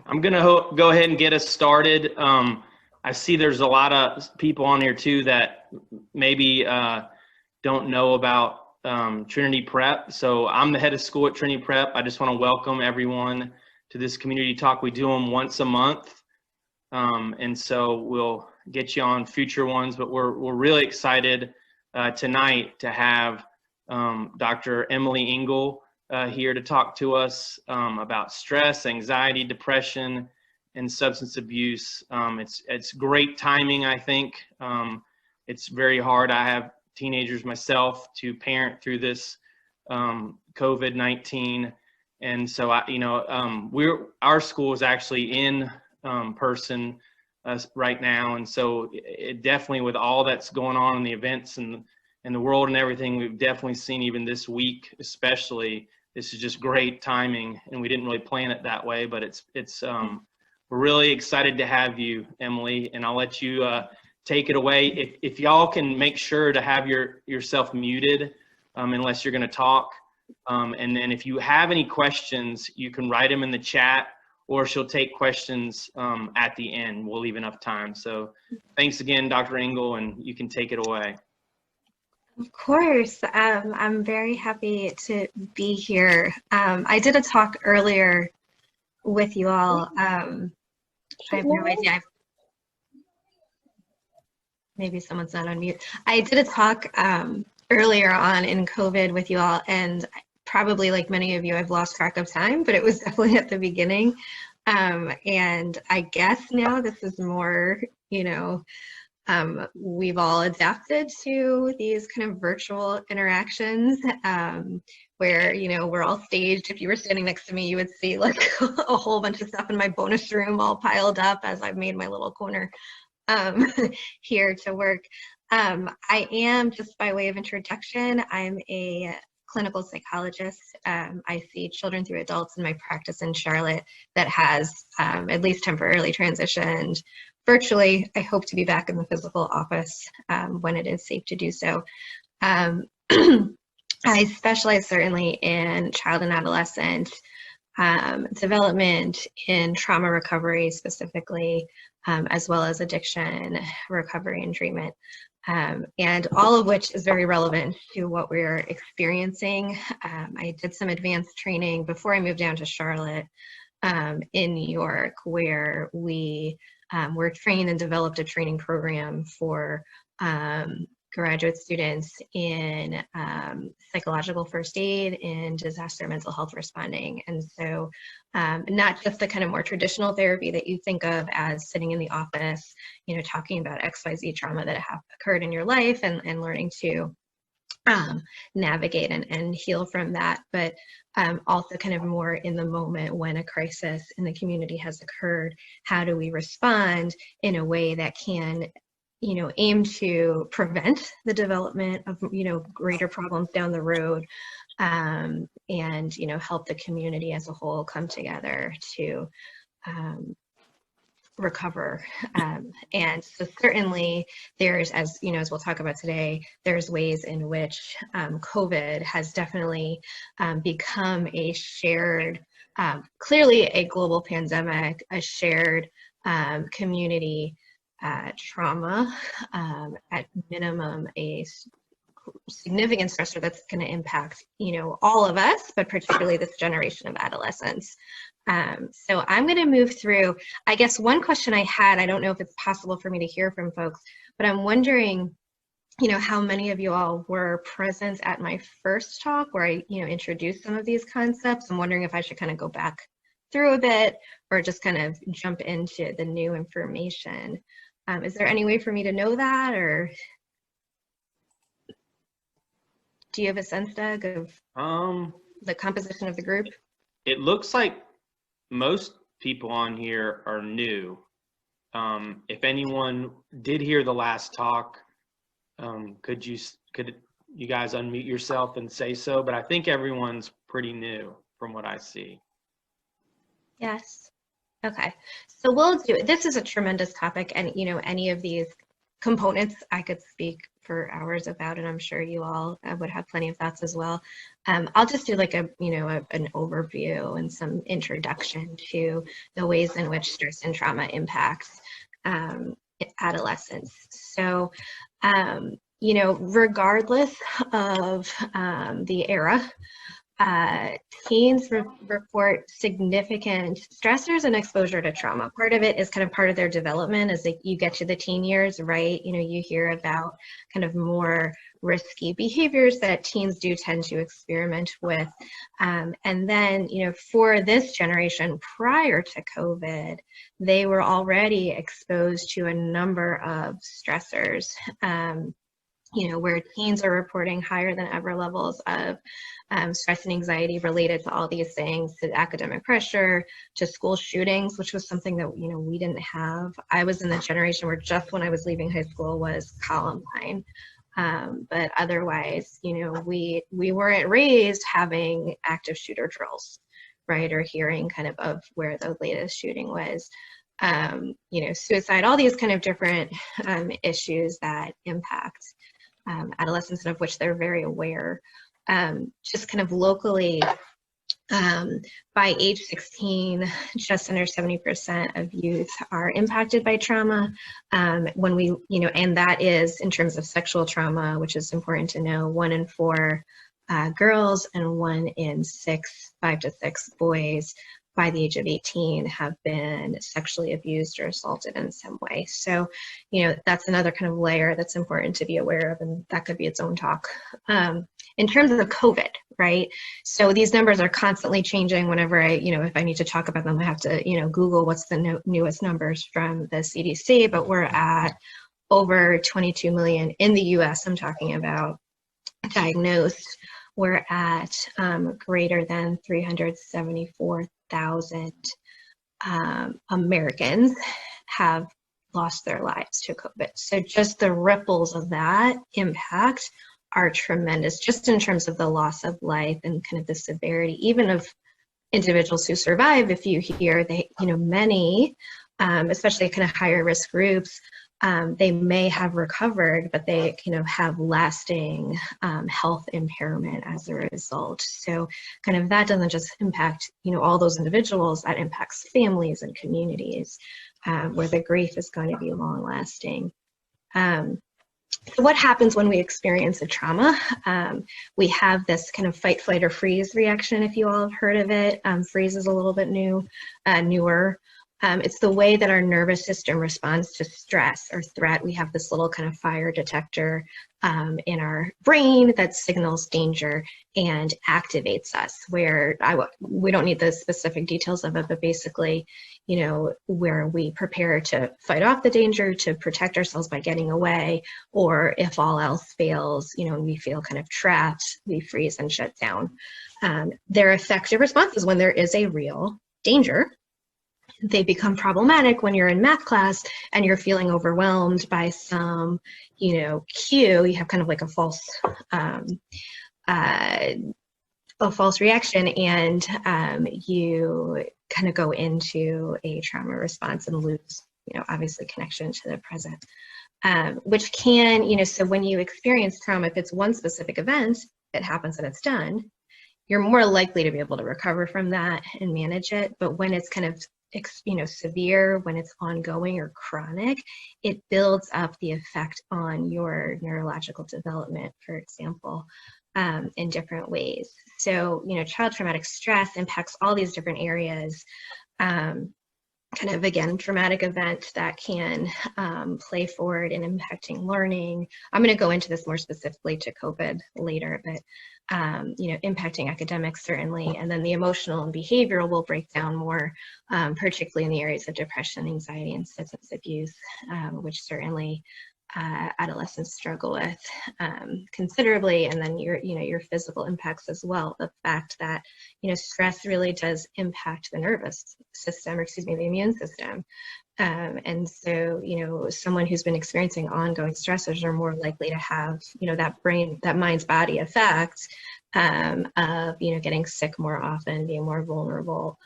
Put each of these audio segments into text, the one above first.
I'm going to go ahead and get us started. I see there's a lot of people on here too that maybe don't know about TrinityPrep. So I'm the head of school at TrinityPrep. I just want to welcome everyone to this community talk. We do them once a month. And so we'll get you on future ones, but we're really excited tonight to have Dr. Emily Engel here to talk to us about stress, anxiety, depression, and substance abuse. It's great timing, I think. It's very hard. I have teenagers myself to parent through this COVID-19, and so our school is actually in person right now, and so it definitely, with all that's going on in the events and the world and everything, we've definitely seen, even this week especially, this is just great timing, and we didn't really plan it that way, but we're really excited to have you, Emily, and I'll let you take it away. If y'all can make sure to have yourself muted unless you're going to talk, and then if you have any questions, you can write them in the chat, or she'll take questions at the end. We'll leave enough time. So thanks again, Dr. Engel, and you can take it away. Of course. I'm very happy to be here. I did a talk earlier with you all. I have no idea. Maybe someone's not on mute. I did a talk earlier on in COVID with you all, and probably like many of you, I've lost track of time, but it was definitely at the beginning. And I guess now this is more, we've all adapted to these kind of virtual interactions where, we're all staged. If you were standing next to me, you would see like a whole bunch of stuff in my bonus room all piled up as I've made my little corner here to work. I am, just by way of introduction, I'm a clinical psychologist. I see children through adults in my practice in Charlotte that has at least temporarily transitioned virtually. I hope to be back in the physical office when it is safe to do so. I specialize certainly in child and adolescent development, in trauma recovery specifically, as well as addiction recovery and treatment. And all of which is very relevant to what we're experiencing. I did some advanced training before I moved down to Charlotte in New York, where we were trained and developed a training program for graduate students in psychological first aid and disaster mental health responding. And so not just the kind of more traditional therapy that you think of as sitting in the office, talking about XYZ trauma that have occurred in your life and learning to navigate and heal from that, but also kind of more in the moment when a crisis in the community has occurred. How do we respond in a way that can aim to prevent the development of, greater problems down the road, and, help the community as a whole come together to recover. And so certainly there's, as we'll talk about today, there's ways in which COVID has definitely become a shared, clearly a global pandemic, a shared community trauma, at minimum a significant stressor that's going to impact all of us, but particularly this generation of adolescents. So I'm going to move through, I guess one question I had, I don't know if it's possible for me to hear from folks, but I'm wondering how many of you all were present at my first talk where I introduced some of these concepts. I'm wondering if I should kind of go back through a bit or just kind of jump into the new information. Is there any way for me to know that, or do you have a sense, Doug, of the composition of the group? It looks like most people on here are new. If anyone did hear the last talk, could you guys unmute yourself and say so? But I think everyone's pretty new from what I see. Yes. Okay, so we'll do it. This is a tremendous topic, and any of these components I could speak for hours about, and I'm sure you all would have plenty of thoughts as well. I'll just do like an overview and some introduction to the ways in which stress and trauma impacts adolescents. So, regardless of the era, teens report significant stressors and exposure to trauma. Part of it is kind of part of their development as you get to the teen years, right? You hear about kind of more risky behaviors that teens do tend to experiment with. And then, for this generation prior to COVID, they were already exposed to a number of stressors. Where teens are reporting higher than ever levels of stress and anxiety related to all these things, to academic pressure, to school shootings, which was something that, we didn't have. I was in the generation where just when I was leaving high school was Columbine. But otherwise, we weren't raised having active shooter drills, right? Or hearing kind of where the latest shooting was. Suicide, all these kind of different issues that impact adolescents, and of which they're very aware. Just kind of locally, by age 16, just under 70% of youth are impacted by trauma. When we, and that is in terms of sexual trauma, which is important to know, 1 in 4 girls and 1 in 5 to 6 boys by the age of 18 have been sexually abused or assaulted in some way. So, that's another kind of layer that's important to be aware of, and that could be its own talk. In terms of the COVID, right? So these numbers are constantly changing. Whenever if I need to talk about them, I have to, Google what's the newest numbers from the CDC, but we're at over 22 million in the US, I'm talking about, diagnosed. We're at greater than 374,000 Americans have lost their lives to COVID. So just the ripples of that impact are tremendous, just in terms of the loss of life and kind of the severity, even of individuals who survive. If you hear many, especially kind of higher risk groups, they may have recovered, but they have lasting health impairment as a result. So kind of that doesn't just impact all those individuals, that impacts families and communities where the grief is going to be long lasting. So what happens when we experience a trauma? We have this kind of fight, flight, or freeze reaction, if you all have heard of it. Freeze is a little bit newer. It's the way that our nervous system responds to stress or threat. We have this little kind of fire detector in our brain that signals danger and activates us, where we don't need the specific details of it, but basically, where we prepare to fight off the danger, to protect ourselves by getting away, or if all else fails, we feel kind of trapped, we freeze and shut down. Their effective responses when there is a real danger. They become problematic when you're in math class and you're feeling overwhelmed by some, cue. You have kind of like a false reaction, and you kind of go into a trauma response and lose, obviously connection to the present, which can, so when you experience trauma, if it's one specific event, it happens and it's done, you're more likely to be able to recover from that and manage it. But when it's kind of severe, when it's ongoing or chronic, it builds up the effect on your neurological development, for example, in different ways. So, child traumatic stress impacts all these different areas. Kind of, again, traumatic event that can play forward in impacting learning. I'm going to go into this more specifically to COVID later, but impacting academics certainly, and then the emotional and behavioral will break down more, particularly in the areas of depression, anxiety, and substance abuse, which certainly adolescents struggle with considerably. And then your physical impacts as well. The fact that stress really does impact the nervous system, or the immune system. And so, someone who's been experiencing ongoing stressors are more likely to have, that mind's body effect of, getting sick more often, being more vulnerable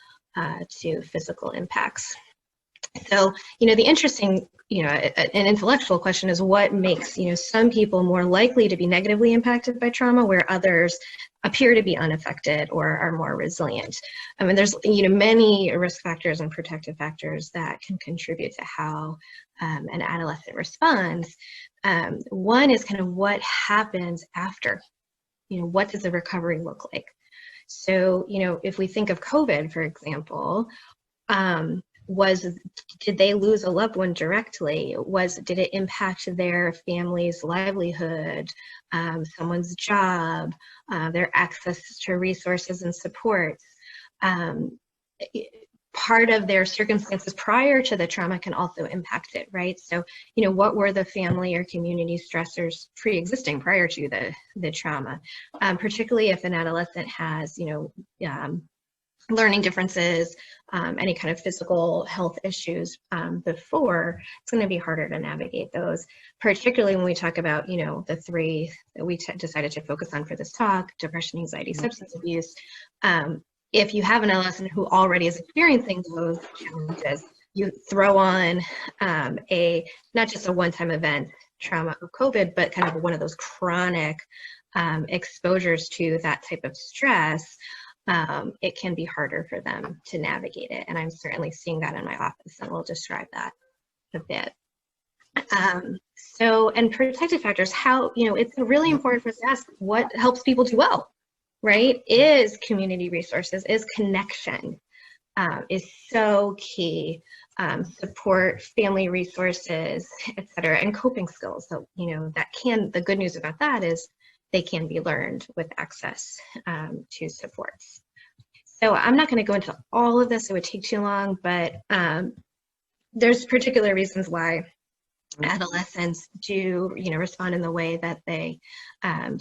to physical impacts. So, the interesting, an intellectual question is what makes, some people more likely to be negatively impacted by trauma where others appear to be unaffected or are more resilient. I mean, there's, many risk factors and protective factors that can contribute to how an adolescent responds. One is kind of what happens after, what does the recovery look like? So, if we think of COVID, for example, did they lose a loved one directly? Did it impact their family's livelihood, someone's job, their access to resources and supports? Part of their circumstances prior to the trauma can also impact it, right? So, what were the family or community stressors pre-existing prior to the trauma? Particularly if an adolescent has, learning differences, any kind of physical health issues before, it's going to be harder to navigate those, particularly when we talk about, the three that we decided to focus on for this talk: depression, anxiety, substance abuse. If you have an adolescent who already is experiencing those challenges, you throw on not just a one-time event, trauma of COVID, but kind of one of those chronic exposures to that type of stress, it can be harder for them to navigate it. And I'm certainly seeing that in my office, and we'll describe that a bit. And protective factors, how, it's really important for us to ask what helps people do well, right? Is community resources, is connection, is so key. Support, family resources, et cetera, and coping skills. So, the good news about that is they can be learned with access to supports. So I'm not going to go into all of this, it would take too long, but there's particular reasons why adolescents do, respond in the way that they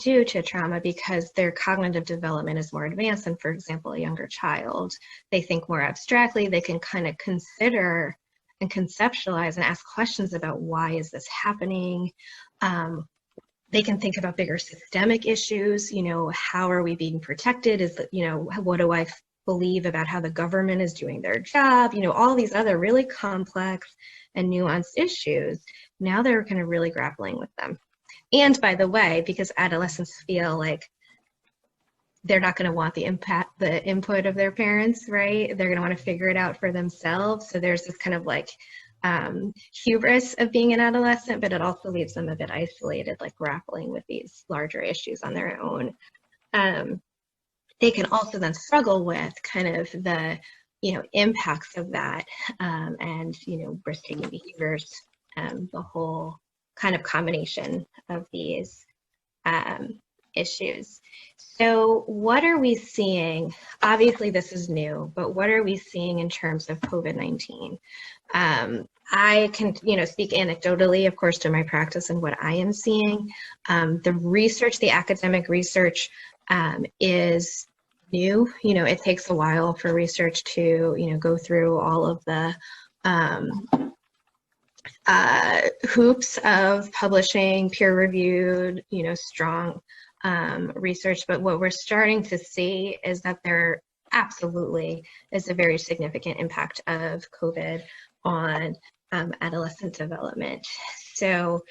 do to trauma, because their cognitive development is more advanced than, for example, a younger child. They think more abstractly, they can kind of consider and conceptualize and ask questions about why is this happening. They can think about bigger systemic issues, how are we being protected? What do I believe about how the government is doing their job? All these other really complex and nuanced issues. Now they're kind of really grappling with them. And by the way, because adolescents feel like they're not going to want the input of their parents, right? They're going to want to figure it out for themselves. So there's this kind of hubris of being an adolescent, but it also leaves them a bit isolated, grappling with these larger issues on their own. They can also then struggle with kind of the, impacts of that and, risk-taking behaviors, the whole kind of combination of these issues. So what are we seeing? Obviously this is new, but what are we seeing in terms of COVID-19? I can, speak anecdotally, of course, to my practice and what I am seeing. The research, the academic research is new. It takes a while for research to, go through all of the hoops of publishing peer-reviewed, strong research. But what we're starting to see is that there absolutely is a very significant impact of COVID on adolescent development. So,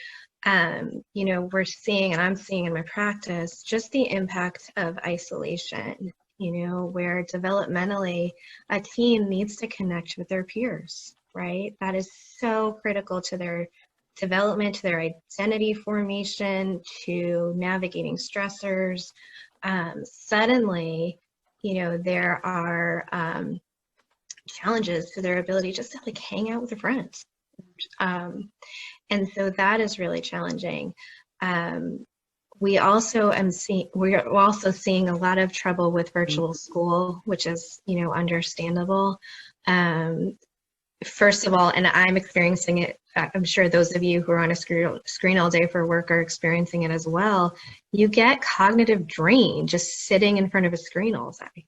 we're seeing, and I'm seeing in my practice, just the impact of isolation, where developmentally a teen needs to connect with their peers, right? That is so critical to their development, to their identity formation, to navigating stressors. Suddenly, there are challenges to their ability just to hang out with their friends. And so that is really challenging. We're also seeing a lot of trouble with virtual school, which is, understandable. First of all, and I'm experiencing it, I'm sure those of you who are on a screen all day for work are experiencing it as well. You get cognitive drain just sitting in front of a screen all day.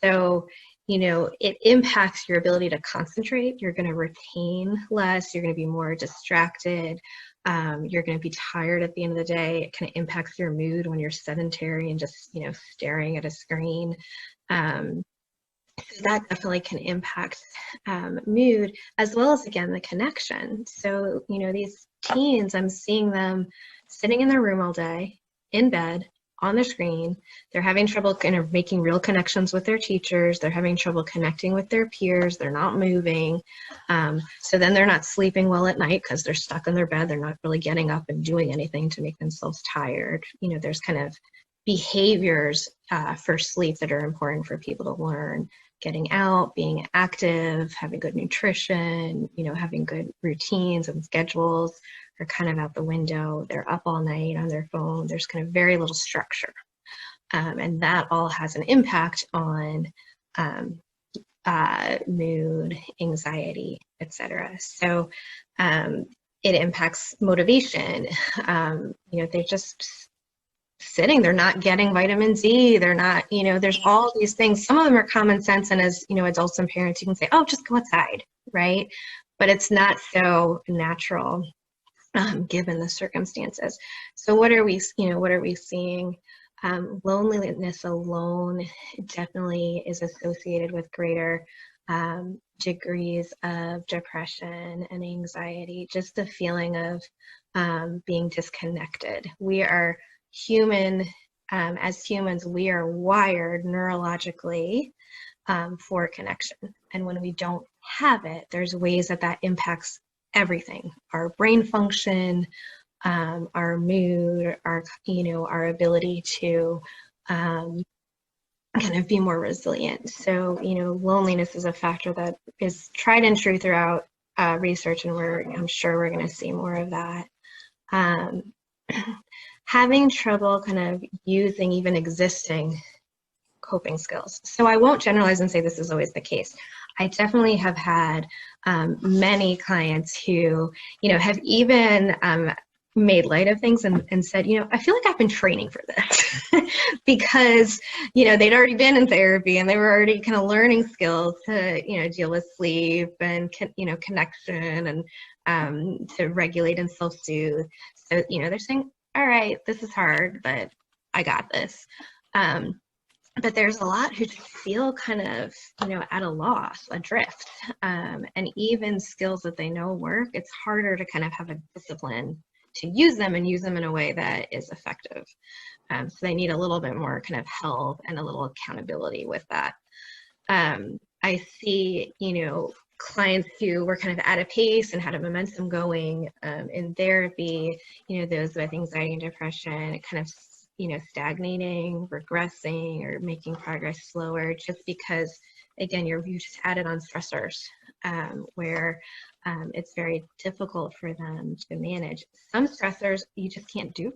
So, it impacts your ability to concentrate. You're going to retain less. You're going to be more distracted. You're going to be tired at the end of the day. It kind of impacts your mood when you're sedentary and just, staring at a screen. So that definitely can impact mood, as well as, again, the connection. So, these teens, I'm seeing them sitting in their room all day, in bed, on the screen. They're having trouble kind of making real connections with their teachers. They're having trouble connecting with their peers. They're not moving. So then they're not sleeping well at night because they're stuck in their bed. They're not really getting up and doing anything to make themselves tired. There's kind of behaviors for sleep that are important for people to learn. Getting out, being active, having good nutrition, having good routines and schedules are kind of out the window. They're up all night on their phone. There's kind of very little structure. And that all has an impact on mood, anxiety, etc. So it impacts motivation. They're just sitting, they're not getting vitamin D, they're not, there's all these things. Some of them are common sense, and as adults and parents, you can say, oh, just go outside, right? But it's not so natural given the circumstances. So what are we seeing? Loneliness alone definitely is associated with greater degrees of depression and anxiety, just the feeling of being disconnected. We are human, as humans, we are wired neurologically for connection. And when we don't have it, there's ways that impacts everything: our brain function, our mood, our ability to kind of be more resilient. So, loneliness is a factor that is tried and true throughout research, and I'm sure we're going to see more of that. Having trouble kind of using even existing coping skills. So I won't generalize and say this is always the case. I definitely have had many clients who, have even made light of things and said, I feel like I've been training for this because, they'd already been in therapy and they were already kind of learning skills to, deal with sleep and, connection and to regulate and self-soothe. So, they're saying, all right, this is hard, but I got this. But there's a lot who just feel kind of, at a loss, adrift. And even skills that they know work, it's harder to kind of have a discipline to use them and use them in a way that is effective. So they need a little bit more kind of help and a little accountability with that. I see, clients who were kind of at a pace and had a momentum going in therapy, those with anxiety and depression, kind of, stagnating, regressing, or making progress slower, just because, again, you just added on stressors where it's very difficult for them to manage. Some stressors you just can't do,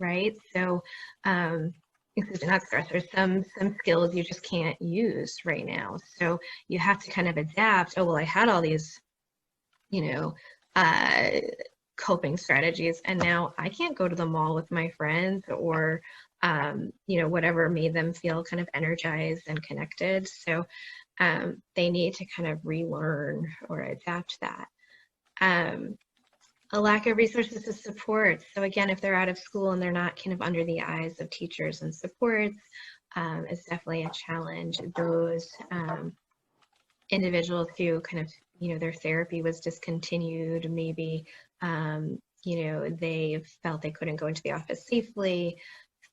right? So, not stressors, some skills you just can't use right now. So you have to kind of adapt. Oh, well, I had all these, coping strategies, and now I can't go to the mall with my friends, or whatever made them feel kind of energized and connected. So they need to kind of relearn or adapt that. A lack of resources to support. So again, if they're out of school and they're not kind of under the eyes of teachers and supports, is definitely a challenge. Those individuals who kind of, their therapy was discontinued, maybe, they felt they couldn't go into the office safely.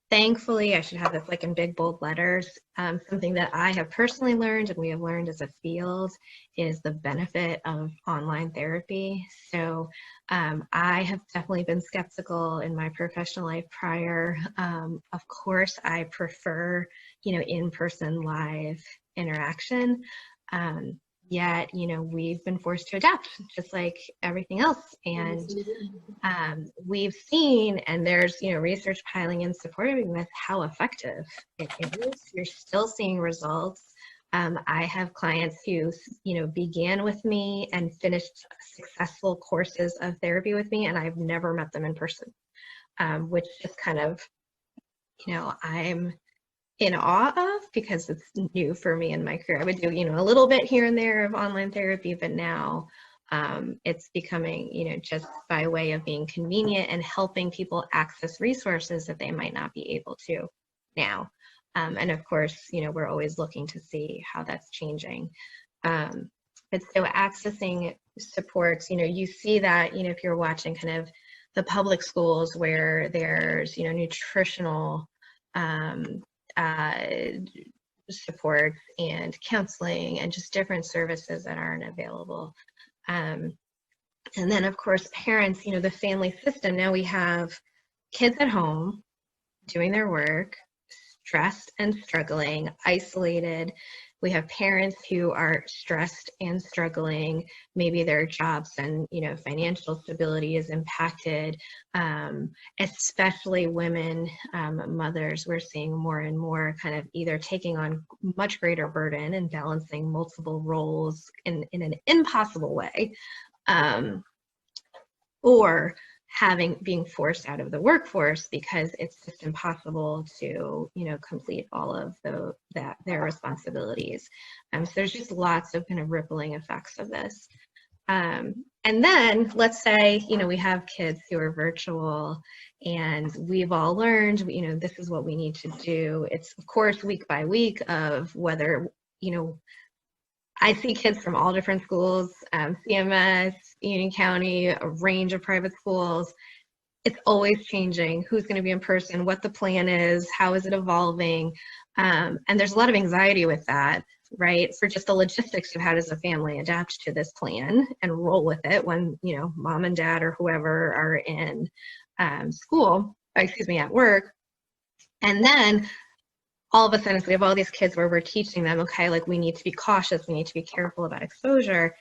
Thankfully, I should have this like in big bold letters, something that I have personally learned and we have learned as a field is the benefit of online therapy. So I have definitely been skeptical in my professional life prior. Of course, I prefer, in-person live interaction. Yet, we've been forced to adapt just like everything else. And we've seen, and there's, research piling in supporting this, how effective it is. You're still seeing results. I have clients who, began with me and finished successful courses of therapy with me, and I've never met them in person, which is kind of, I'm in awe of, because it's new for me in my career. I would do, a little bit here and there of online therapy, but now it's becoming, just by way of being convenient and helping people access resources that they might not be able to now. And of course, we're always looking to see how that's changing. But so accessing supports, you see that, if you're watching kind of the public schools where there's, nutritional supports and counseling and just different services that aren't available. And then of course, parents, the family system, now we have kids at home doing their work, stressed and struggling, isolated. We have parents who are stressed and struggling. Maybe their jobs and financial stability is impacted. Especially women, mothers, we're seeing more and more kind of either taking on much greater burden and balancing multiple roles in an impossible way, or being forced out of the workforce because it's just impossible to complete all of their responsibilities. So there's just lots of kind of rippling effects of this. And then let's say we have kids who are virtual, and we've all learned this is what we need to do. It's of course week by week of whether I see kids from all different schools, CMS, Union County, a range of private schools. It's always changing who's going to be in person, what the plan is, how is it evolving. And there's a lot of anxiety with that, right? For just the logistics of how does a family adapt to this plan and roll with it when, mom and dad or whoever are in at work. And then all of a sudden, so we have all these kids where we're teaching them, okay, like we need to be cautious, we need to be careful about exposure.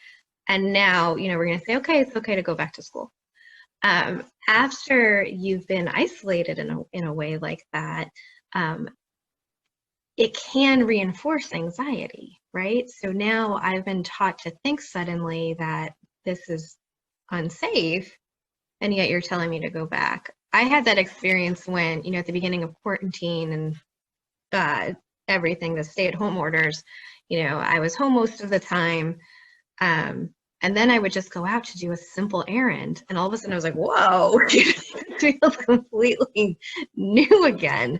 And now, we're going to say, okay, it's okay to go back to school. After you've been isolated in a way like that, it can reinforce anxiety, right? So now I've been taught to think suddenly that this is unsafe, and yet you're telling me to go back. I had that experience when, at the beginning of quarantine and everything, the stay-at-home orders, I was home most of the time, and then I would just go out to do a simple errand, and all of a sudden I was like, whoa, it feels completely new again.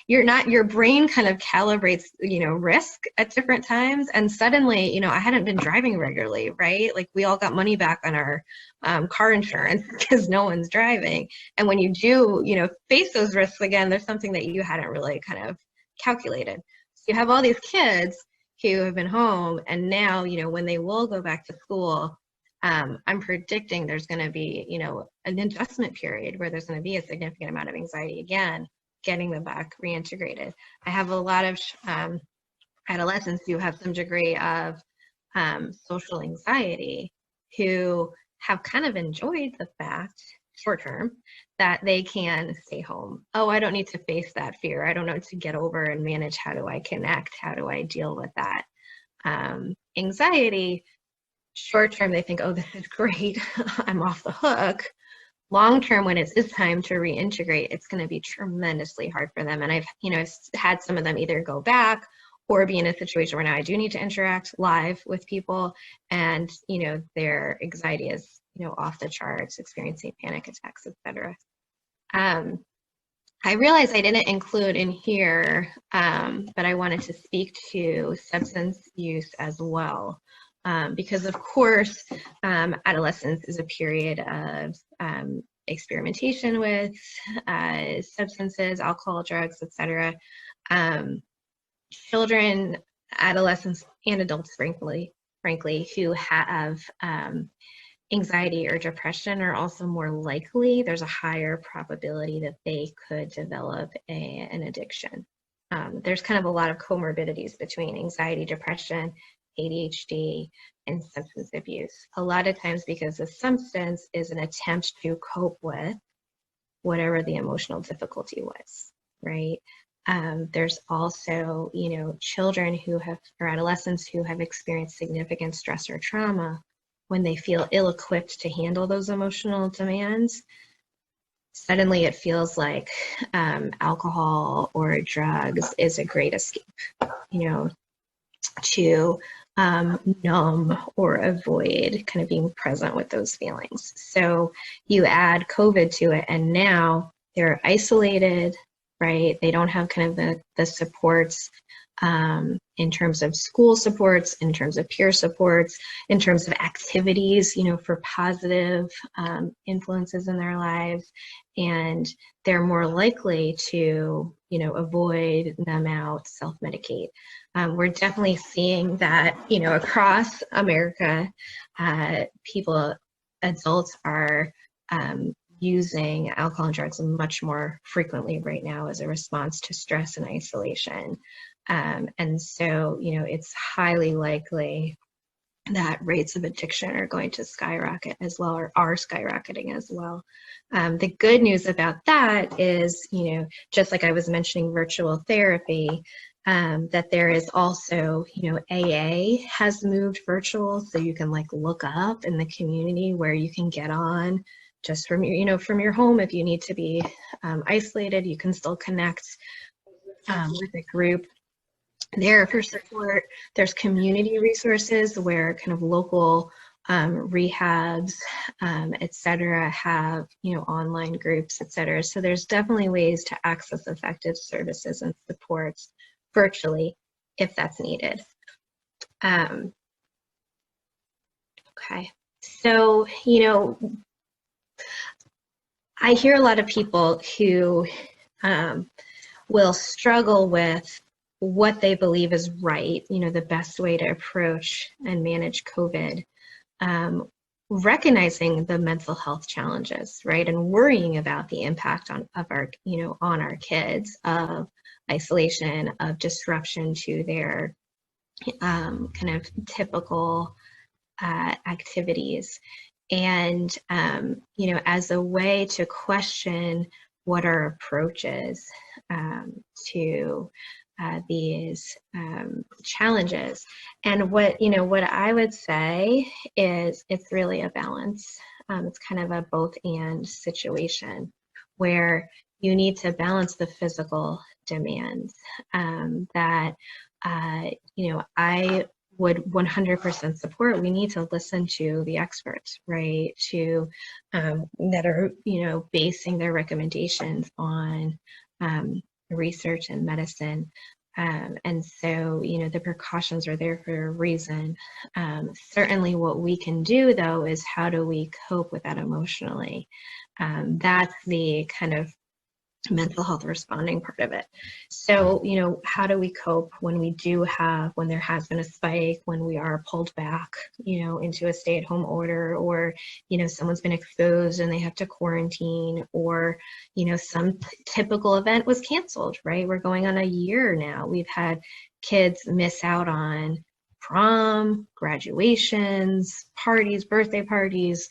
Your brain kind of calibrates, risk at different times, and suddenly, I hadn't been driving regularly, right? Like we all got money back on our car insurance because no one's driving. And when you do, face those risks again, there's something that you hadn't really kind of calculated. So you have all these kids who have been home, and now, when they will go back to school, I'm predicting there's going to be, an adjustment period where there's going to be a significant amount of anxiety again, getting them back reintegrated. I have a lot of adolescents who have some degree of social anxiety who have kind of enjoyed the fact, short term, that they can stay home. Oh, I don't need to face that fear. I don't know to get over and manage. How do I connect? How do I deal with that? Anxiety, short term, they think, oh, this is great. I'm off the hook. Long term, when it's time to reintegrate, it's going to be tremendously hard for them. And I've, had some of them either go back or be in a situation where now I do need to interact live with people, and, their anxiety is, off the charts, experiencing panic attacks, etc. I realized I didn't include in here, but I wanted to speak to substance use as well, because of course, adolescence is a period of experimentation with substances, alcohol, drugs, etc. Children, adolescents, and adults, frankly, who have anxiety or depression are also more likely, there's a higher probability that they could develop an addiction. There's kind of a lot of comorbidities between anxiety, depression, ADHD, and substance abuse. A lot of times because the substance is an attempt to cope with whatever the emotional difficulty was, right? There's also, children or adolescents who have experienced significant stress or trauma. When they feel ill-equipped to handle those emotional demands, suddenly it feels like alcohol or drugs is a great escape, to numb or avoid kind of being present with those feelings. So you add COVID to it, and now they're isolated, right? They don't have kind of the supports in terms of school supports, in terms of peer supports, in terms of activities, for positive influences in their lives. And they're more likely to, avoid, numb out, self-medicate. We're definitely seeing that, across America, adults are using alcohol and drugs much more frequently right now as a response to stress and isolation. And so, it's highly likely that rates of addiction are going to skyrocket as well, or are skyrocketing as well. The good news about that is, just like I was mentioning virtual therapy, that there is also, AA has moved virtual, so you can look up in the community where you can get on just from your home. If you need to be isolated, you can still connect with a group there for support. There's community resources where kind of local rehabs, et cetera, have, online groups, et cetera. So there's definitely ways to access effective services and supports virtually if that's needed. Okay, so, I hear a lot of people who will struggle with what they believe is right, the best way to approach and manage COVID, recognizing the mental health challenges, right, and worrying about the impact on our kids of isolation, of disruption to their kind of typical activities. And, as a way to question what our approach is to these challenges. And what I would say is it's really a balance. It's kind of a both and situation where you need to balance the physical demands that, I would 100% support. We need to listen to the experts, right? That are, basing their recommendations on research and medicine. And so, the precautions are there for a reason. Certainly what we can do, though, is how do we cope with that emotionally? That's the kind of mental health responding part of it. So, how do we cope when there has been a spike, when we are pulled back, into a stay-at-home order, or, someone's been exposed and they have to quarantine, or, some typical event was canceled, right? We're going on a year now. We've had kids miss out on prom, graduations, parties, birthday parties.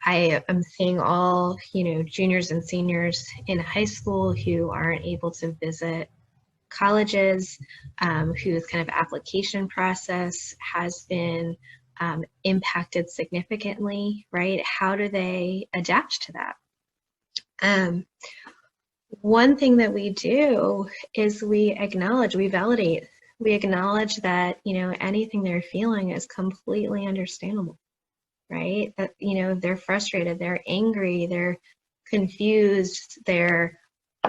I am seeing all, juniors and seniors in high school who aren't able to visit colleges, whose kind of application process has been impacted significantly, right? How do they adapt to that? One thing that we do is we validate. We acknowledge that, anything they're feeling is completely understandable. Right? That, they're frustrated, they're angry, they're confused, they're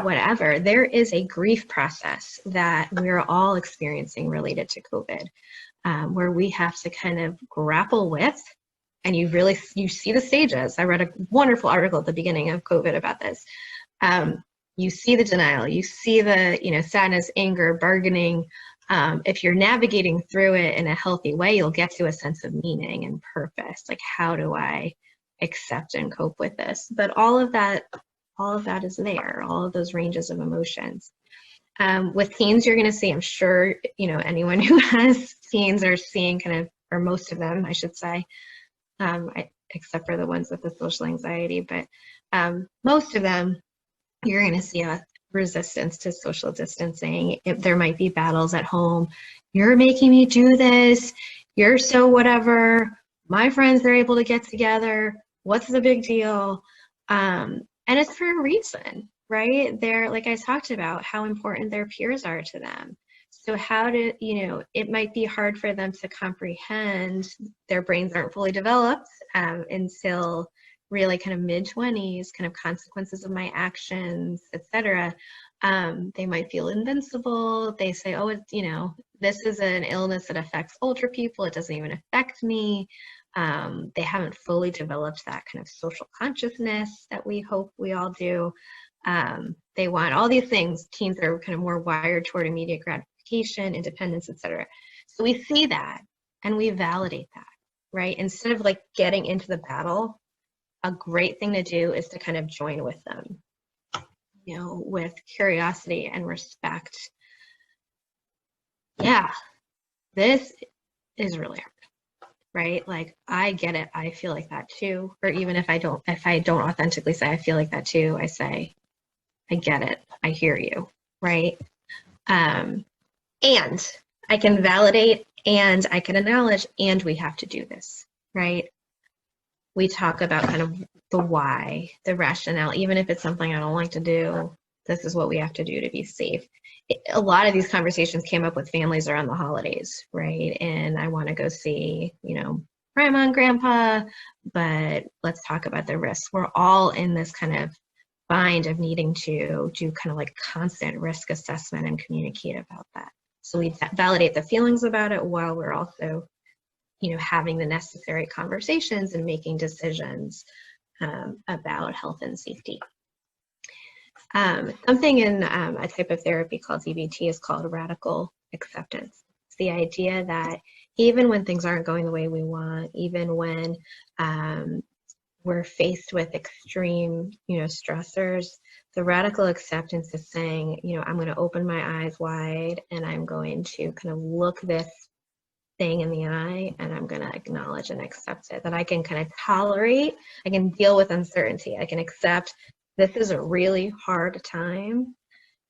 whatever. There is a grief process that we're all experiencing related to COVID, where we have to kind of grapple with, and you see the stages. I read a wonderful article at the beginning of COVID about this. You see the denial, you see the, sadness, anger, bargaining. If you're navigating through it in a healthy way, you'll get to a sense of meaning and purpose. Like, how do I accept and cope with this? But all of that is there, all of those ranges of emotions. With teens, you're going to see, I'm sure, anyone who has teens are seeing or most of them, I should say, except for the ones with the social anxiety, but most of them, you're going to see a resistance to social distancing. There might be battles at home. You're making me do this. You're so whatever. My friends are able to get together. What's the big deal? And it's for a reason, right? They're, like I talked about, how important their peers are to them. So it might be hard for them to comprehend. Their brains aren't fully developed until really kind of mid-20s, kind of consequences of my actions, etc. They might feel invincible. They say, oh, it's, you know, this is an illness that affects older people. It doesn't even affect me. They haven't fully developed that kind of social consciousness that we hope we all do. They want all these things. Teens are kind of more wired toward immediate gratification, independence, etc. So we see that and we validate that, right? Instead of like getting into the battle, a great thing to do is to kind of join with them, you know, with curiosity and respect. Yeah, this is really hard, right? Like, I get it. I feel like that too. Or even if I don't authentically say I feel like that too, I say, I get it. I hear you, right? And I can validate and I can acknowledge, and we have to do this, right? We talk about kind of the why, the rationale, even if it's something I don't like to do, this is what we have to do to be safe. A lot of these conversations came up with families around the holidays, right? And I want to go see, you know, grandma and grandpa, but let's talk about the risks. We're all in this kind of bind of needing to do kind of like constant risk assessment and communicate about that. So we validate the feelings about it while we're also, you know, having the necessary conversations and making decisions about health and safety. Something in a type of therapy called DBT is called radical acceptance. It's the idea that even when things aren't going the way we want, even when we're faced with extreme, you know, stressors, the radical acceptance is saying, you know, I'm going to open my eyes wide and I'm going to kind of look this thing in the eye and I'm going to acknowledge and accept it, that I can kind of tolerate, I can deal with uncertainty, I can accept this is a really hard time.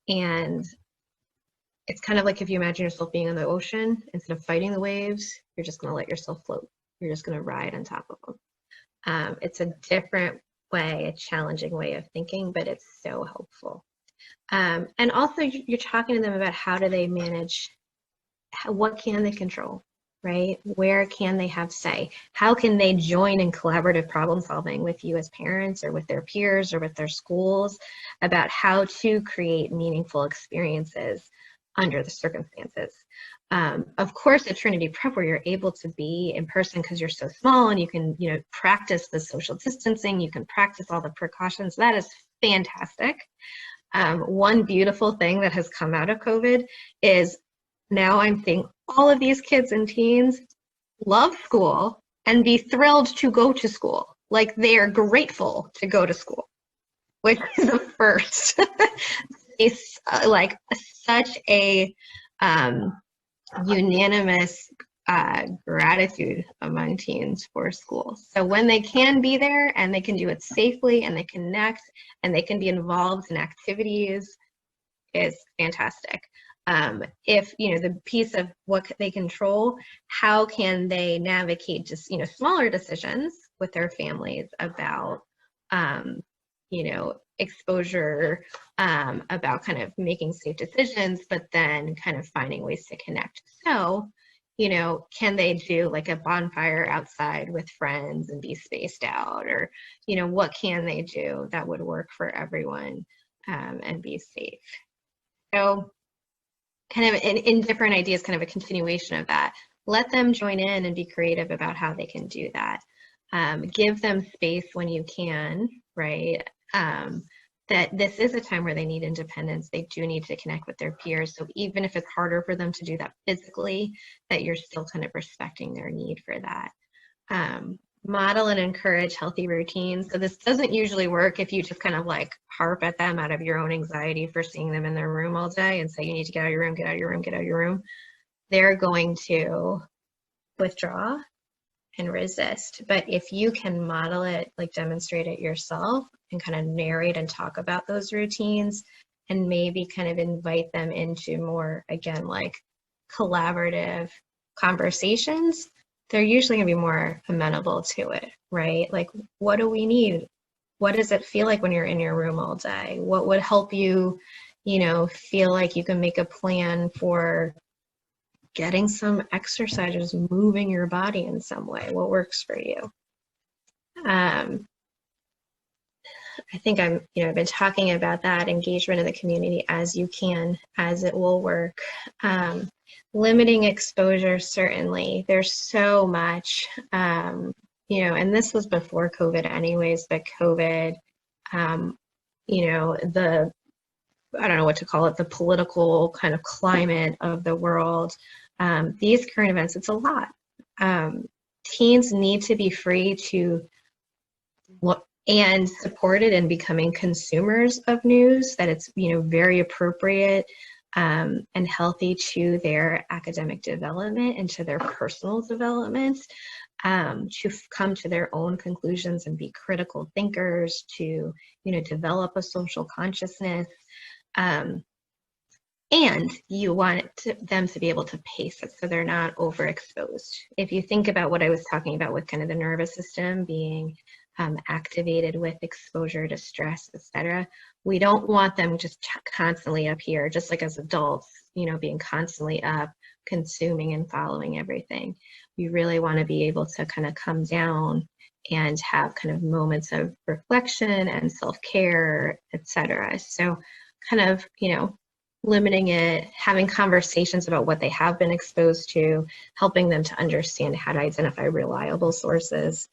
And it's kind of like if you imagine yourself being in the ocean, instead of fighting the waves, you're just going to let yourself float. You're just going to ride on top of them. It's a different way, a challenging way of thinking, but it's so helpful. And also you're talking to them about how do they manage, what can they control, right? Where can they have say? How can they join in collaborative problem solving with you as parents or with their peers or with their schools about how to create meaningful experiences under the circumstances? Of course, at TrinityPrep, where you're able to be in person because you're so small and you can, you know, practice the social distancing, you can practice all the precautions. That is fantastic. One beautiful thing that has come out of COVID is now I'm seeing all of these kids and teens love school and be thrilled to go to school. Like they are grateful to go to school, which is the first. It's like such a unanimous gratitude among teens for school. So when they can be there and they can do it safely and they connect and they can be involved in activities is fantastic. If, you know, the piece of what they control, how can they navigate just, you know, smaller decisions with their families about, you know, exposure, about kind of making safe decisions, but then kind of finding ways to connect. So, you know, can they do like a bonfire outside with friends and be spaced out, or, you know, what can they do that would work for everyone and be safe? So kind of in different ideas, kind of a continuation of that. Let them join in and be creative about how they can do that. Give them space when you can, right? That this is a time where they need independence. They do need to connect with their peers. So even if it's harder for them to do that physically, that you're still kind of respecting their need for that. Model and encourage healthy routines. So this doesn't usually work if you just kind of like harp at them out of your own anxiety for seeing them in their room all day and say, you need to get out of your room, get out of your room, get out of your room. They're going to withdraw and resist. But if you can model it, like demonstrate it yourself and kind of narrate and talk about those routines and maybe kind of invite them into more, again, like collaborative conversations, they're usually gonna be more amenable to it, right? Like, what do we need? What does it feel like when you're in your room all day? What would help you, you know, feel like you can make a plan for getting some exercises, moving your body in some way? What works for you? I think I've been talking about that engagement in the community as you can, as it will work. Limiting exposure, certainly. There's so much, and this was before COVID anyways, but COVID, I don't know what to call it, the political kind of climate of the world. These current events, it's a lot. Teens need to be free to look and supported in becoming consumers of news, that it's very appropriate and healthy to their academic development and to their personal development, to come to their own conclusions and be critical thinkers, to develop a social consciousness. And you want them to be able to pace it so they're not overexposed. If you think about what I was talking about with kind of the nervous system being activated with exposure to stress, etc., we don't want them just constantly up here, just like as adults, being constantly up, consuming and following everything. We really want to be able to kind of come down and have kind of moments of reflection and self-care, etc. So kind of, limiting it, having conversations about what they have been exposed to, helping them to understand how to identify reliable sources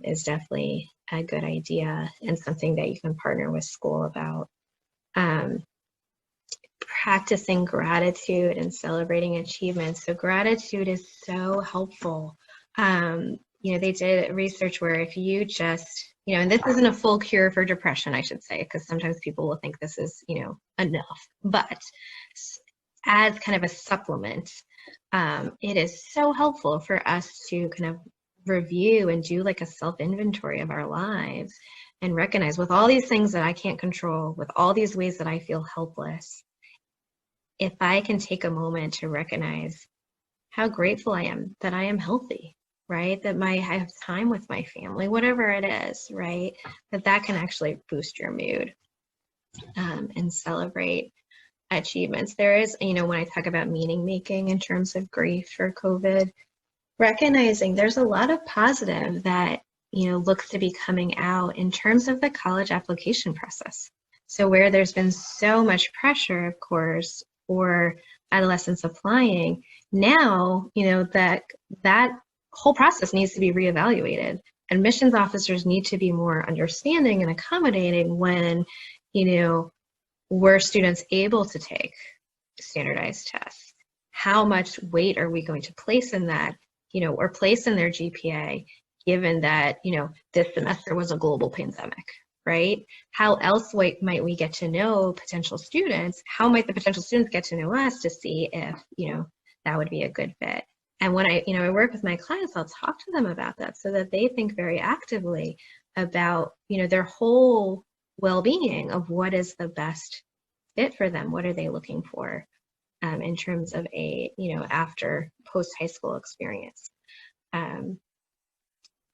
is definitely a good idea and something that you can partner with school about. Practicing gratitude and celebrating achievements. So gratitude is so helpful. They did research where if you just, and this isn't a full cure for depression, I should say, because sometimes people will think this is, enough, but as kind of a supplement, it is so helpful for us to kind of review and do like a self-inventory of our lives and recognize, with all these things that I can't control, with all these ways that I feel helpless, if I can take a moment to recognize how grateful I am that I am healthy, right? That I have time with my family, whatever it is, right? That can actually boost your mood and celebrate achievements. There is, when I talk about meaning making in terms of grief for COVID, recognizing there's a lot of positive that, looks to be coming out in terms of the college application process. So where there's been so much pressure, of course, for adolescents applying, now, that whole process needs to be reevaluated. Admissions officers need to be more understanding and accommodating when, were students able to take standardized tests? How much weight are we going to place in that, or place in their GPA, given that, this semester was a global pandemic, right? How else might we get to know potential students? How might the potential students get to know us to see if, that would be a good fit? And when I work with my clients, I'll talk to them about that so that they think very actively about, their whole well-being of what is the best fit for them. What are they looking for in terms of a, after post-high school experience?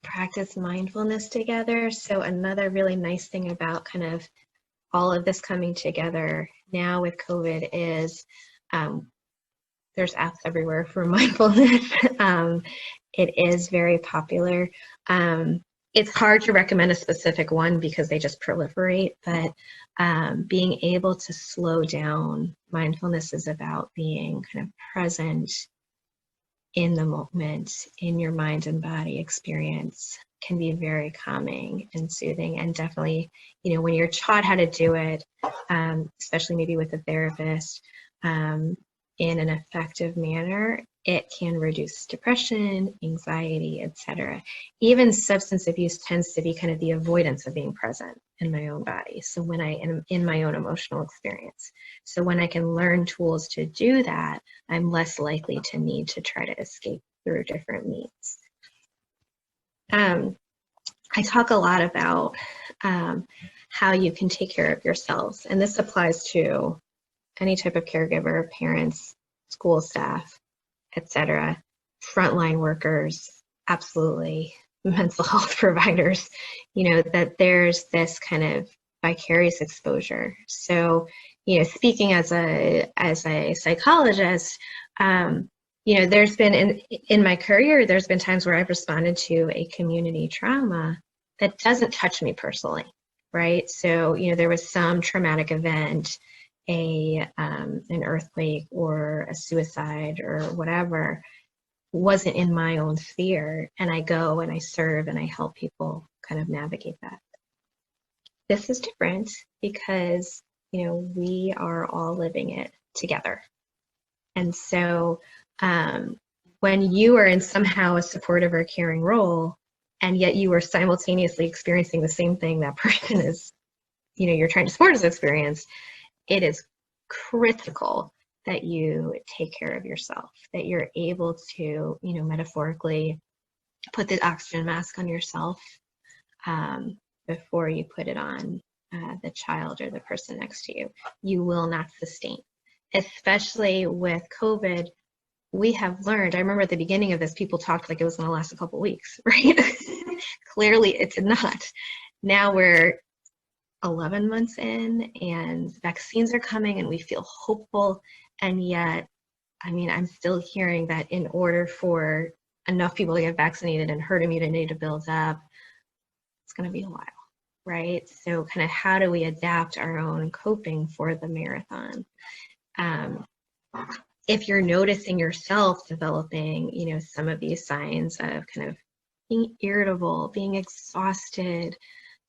Practice mindfulness together. So another really nice thing about kind of all of this coming together now with COVID is there's apps everywhere for mindfulness. It is very popular. It's hard to recommend a specific one because they just proliferate, but being able to slow down, mindfulness is about being kind of present in the moment, in your mind and body experience, can be very calming and soothing. And definitely, when you're taught how to do it, especially maybe with a therapist, in an effective manner, it can reduce depression, anxiety, etc. Even substance abuse tends to be kind of the avoidance of being present in my own body. So when I am in my own emotional experience. So when I can learn tools to do that, I'm less likely to need to try to escape through different means. I talk a lot about how you can take care of yourselves. And this applies to any type of caregiver, parents, school staff, etc., frontline workers, absolutely, mental health providers, that there's this kind of vicarious exposure. So, speaking as a psychologist, there's been in my career, there's been times where I've responded to a community trauma that doesn't touch me personally, right? So, there was some traumatic event, an earthquake or a suicide or whatever, wasn't in my own sphere, and I go and I serve and I help people kind of navigate that. This is different because, we are all living it together. And so when you are in somehow a supportive or caring role, and yet you are simultaneously experiencing the same thing that person is, you're trying to support as experience, it is critical that you take care of yourself, that you're able to, metaphorically put the oxygen mask on yourself before you put it on the child or the person next to you. You will not sustain. Especially with COVID, we have learned, I remember at the beginning of this, people talked like it was going to last a couple of weeks, right? Clearly it did not. Now we're 11 months in and vaccines are coming and we feel hopeful. And yet, I'm still hearing that in order for enough people to get vaccinated and herd immunity to build up, it's going to be a while, right? So kind of how do we adapt our own coping for the marathon? If you're noticing yourself developing, some of these signs of kind of being irritable, being exhausted,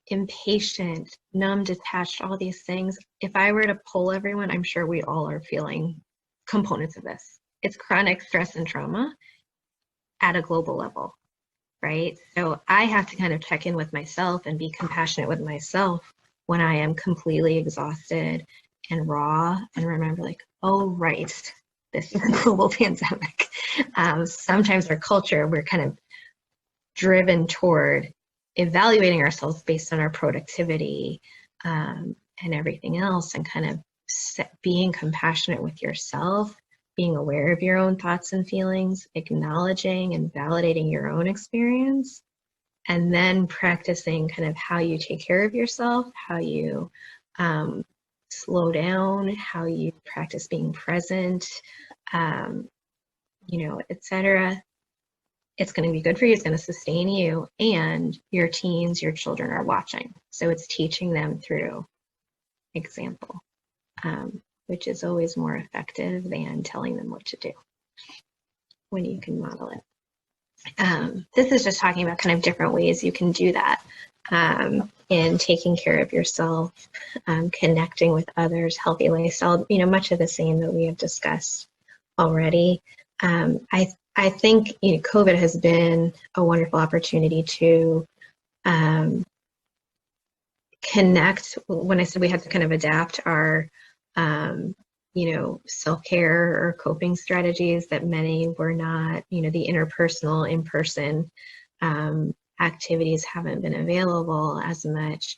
impatient, numb, detached, all these things, if I were to poll everyone, I'm sure we all are feeling components of this. It's chronic stress and trauma at a global level, right? So I have to kind of check in with myself and be compassionate with myself when I am completely exhausted and raw, and remember like, oh, right, this is a global pandemic. Sometimes our culture, we're kind of driven toward evaluating ourselves based on our productivity and everything else, and kind of being compassionate with yourself, being aware of your own thoughts and feelings, acknowledging and validating your own experience, and then practicing kind of how you take care of yourself, how you slow down, how you practice being present, etc. It's going to be good for you. It's going to sustain you, and your teens, your children are watching. So it's teaching them through example, which is always more effective than telling them what to do when you can model it. This is just talking about kind of different ways you can do that in taking care of yourself, connecting with others, healthy lifestyle, much of the same that we have discussed already. I think COVID has been a wonderful opportunity to connect. When I said we had to kind of adapt our self-care or coping strategies, that many were not, the interpersonal, in-person activities haven't been available as much.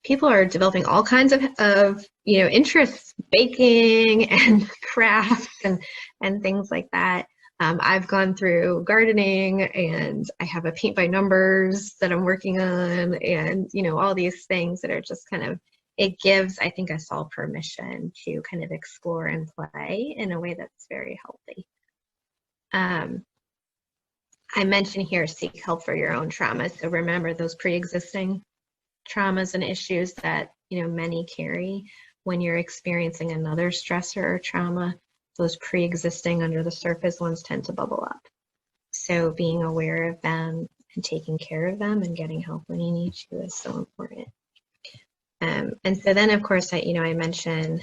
People are developing all kinds of interests, baking and crafts and things like that. I've gone through gardening, and I have a paint by numbers that I'm working on, and all these things that are just kind of, it gives, I think, us all permission to kind of explore and play in a way that's very healthy. I mentioned here, seek help for your own trauma. So remember those pre-existing traumas and issues that many carry. When you're experiencing another stressor or trauma, those pre-existing under the surface ones tend to bubble up. So being aware of them and taking care of them and getting help when you need to is so important. And so then, of course, I mentioned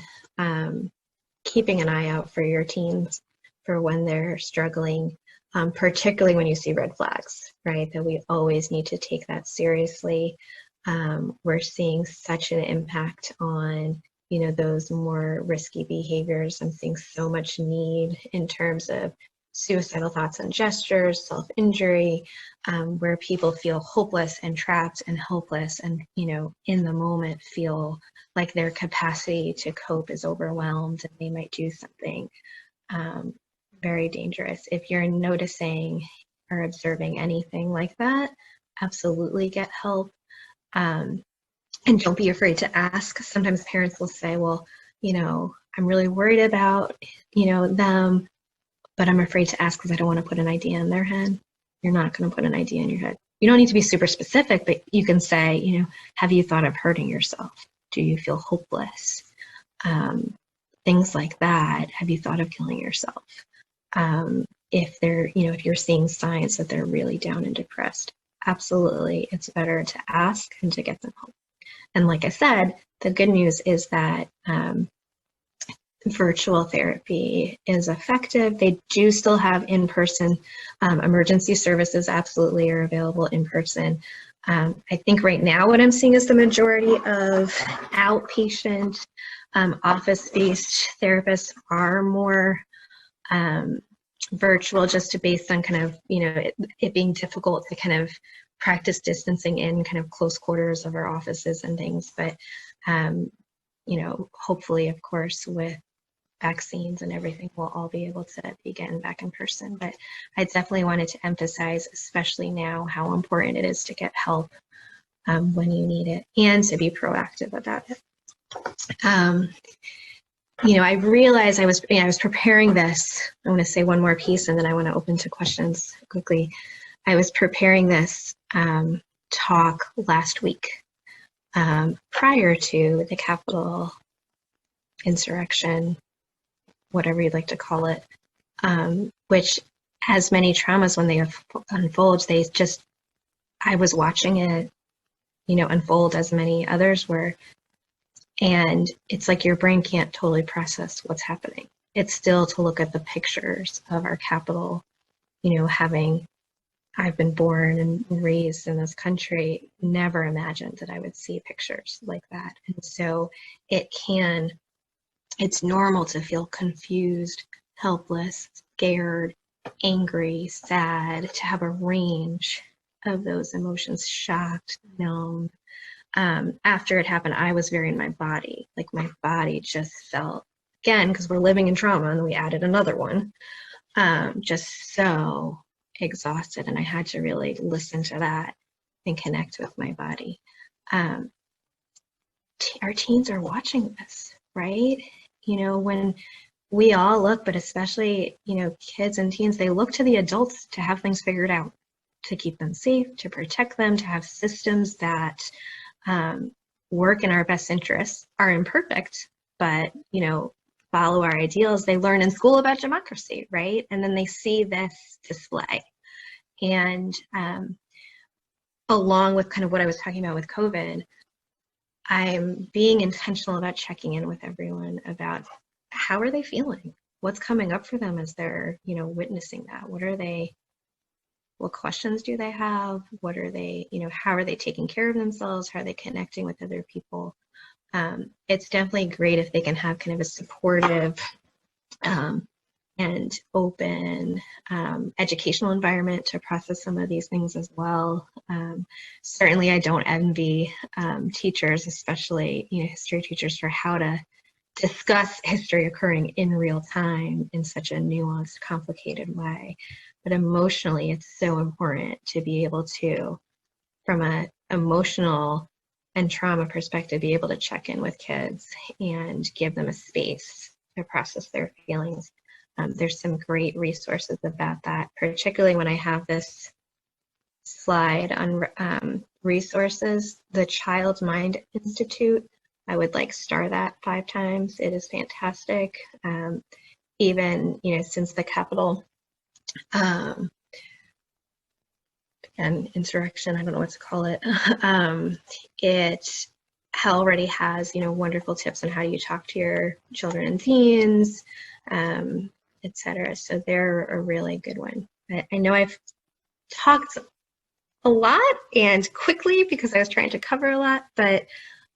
keeping an eye out for your teens for when they're struggling, particularly when you see red flags, right? That we always need to take that seriously. We're seeing such an impact on those more risky behaviors. I'm seeing so much need in terms of suicidal thoughts and gestures, self-injury, where people feel hopeless and trapped and helpless, and in the moment feel like their capacity to cope is overwhelmed and they might do something very dangerous. If you're noticing or observing anything like that, absolutely get help. And don't be afraid to ask. Sometimes parents will say, well, I'm really worried about, them, but I'm afraid to ask because I don't want to put an idea in their head. You're not going to put an idea in your head. you don't need to be super specific, but you can say, you know, have you thought of hurting yourself? Do you feel hopeless? Things like that. Have you thought of killing yourself? If they're, you know, if you're seeing signs that they're really down and depressed, absolutely, it's better to ask and to get them help. And like I said, the good news is that virtual therapy is effective. They do still have in-person emergency services, absolutely are available in person. I think right now what I'm seeing is the majority of outpatient office-based therapists are more virtual, just based on kind of, you know, it being difficult to kind of practice distancing in kind of close quarters of our offices and things. But, you know, hopefully, of course, with vaccines and everything, we'll all be able to begin back in person. But I definitely wanted to emphasize, especially now, how important it is to get help when you need it and to be proactive about it. You know, I realized I was preparing this. I want to say one more piece and then I want to open to questions quickly. I was preparing this talk last week prior to the Capitol insurrection, whatever you'd like to call it, which has many traumas when they unfold. I was watching it, you know, unfold as many others were. And it's like your brain can't totally process what's happening. It's still to look at the pictures of our Capitol, you know, I've been born and raised in this country, never imagined that I would see pictures like that. And so it's normal to feel confused, helpless, scared, angry, sad, to have a range of those emotions, shocked, numb. After it happened, I was very in my body. Like my body just felt, again, because we're living in trauma and we added another one, just so exhausted. And I had to really listen to that and connect with my body. Our teens are watching this, right? You know, when we all look, but especially, you know, kids and teens, they look to the adults to have things figured out, to keep them safe, to protect them, to have systems that work in our best interests, are imperfect, but, you know, follow our ideals. They learn in school about democracy, right? And then they see this display. And along with kind of what I was talking about with COVID, I'm being intentional about checking in with everyone about how are they feeling? What's coming up for them as they're, you know, witnessing that? What questions do they have? What are they, you know, how are they taking care of themselves? How are they connecting with other people? It's definitely great if they can have kind of a supportive and open educational environment to process some of these things as well. Certainly I don't envy teachers, especially, you know, history teachers, for how to discuss history occurring in real time in such a nuanced, complicated way. But emotionally, it's so important to be able to, from an emotional and trauma perspective, be able to check in with kids and give them a space to process their feelings. There's some great resources about that, particularly when I have this slide on resources. The Child Mind Institute, I would like star that 5 times. It is fantastic. Even, you know, since the Capitol and insurrection, I don't know what to call it, it already has, you know, wonderful tips on how you talk to your children and teens, etc. So they're a really good one. I know I've talked a lot and quickly because I was trying to cover a lot, but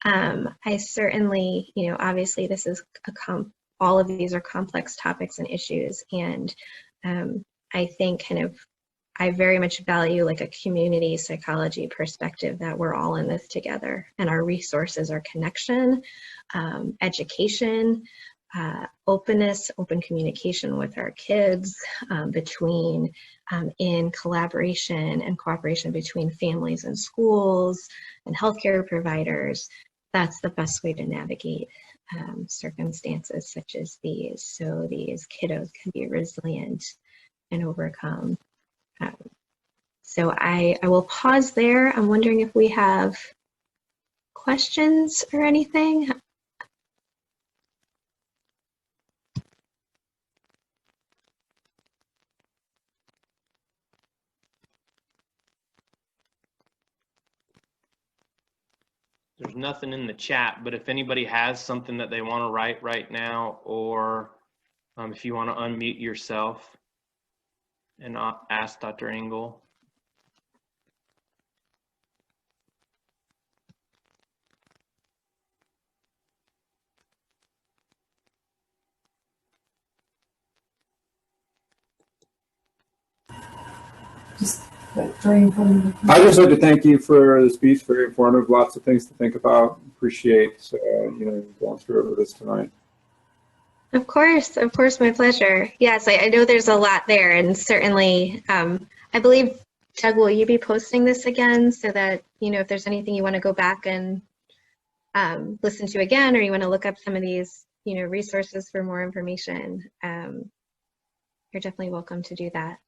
I certainly, you know, obviously this is all of these are complex topics and issues, and I think kind of I very much value like a community psychology perspective, that we're all in this together, and our resources are connection, education, openness, open communication with our kids, between in collaboration and cooperation between families and schools and healthcare providers. That's the best way to navigate circumstances such as these, so these kiddos can be resilient and overcome. So So I will pause there. I'm wondering if we have questions or anything. There's nothing in the chat, but if anybody has something that they want to write right now, or if you want to unmute yourself and ask Dr. Engel. I just like to thank you for the speech, very informative, lots of things to think about. Appreciate going through this tonight. Of course, my pleasure. Yes, I know there's a lot there, and certainly, I believe, Doug, will you be posting this again so that, if there's anything you want to go back and listen to again, or you want to look up some of these, resources for more information, you're definitely welcome to do that.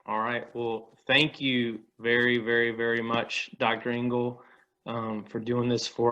All right. Well, thank you very, very, very much, Dr. Engel, for doing this for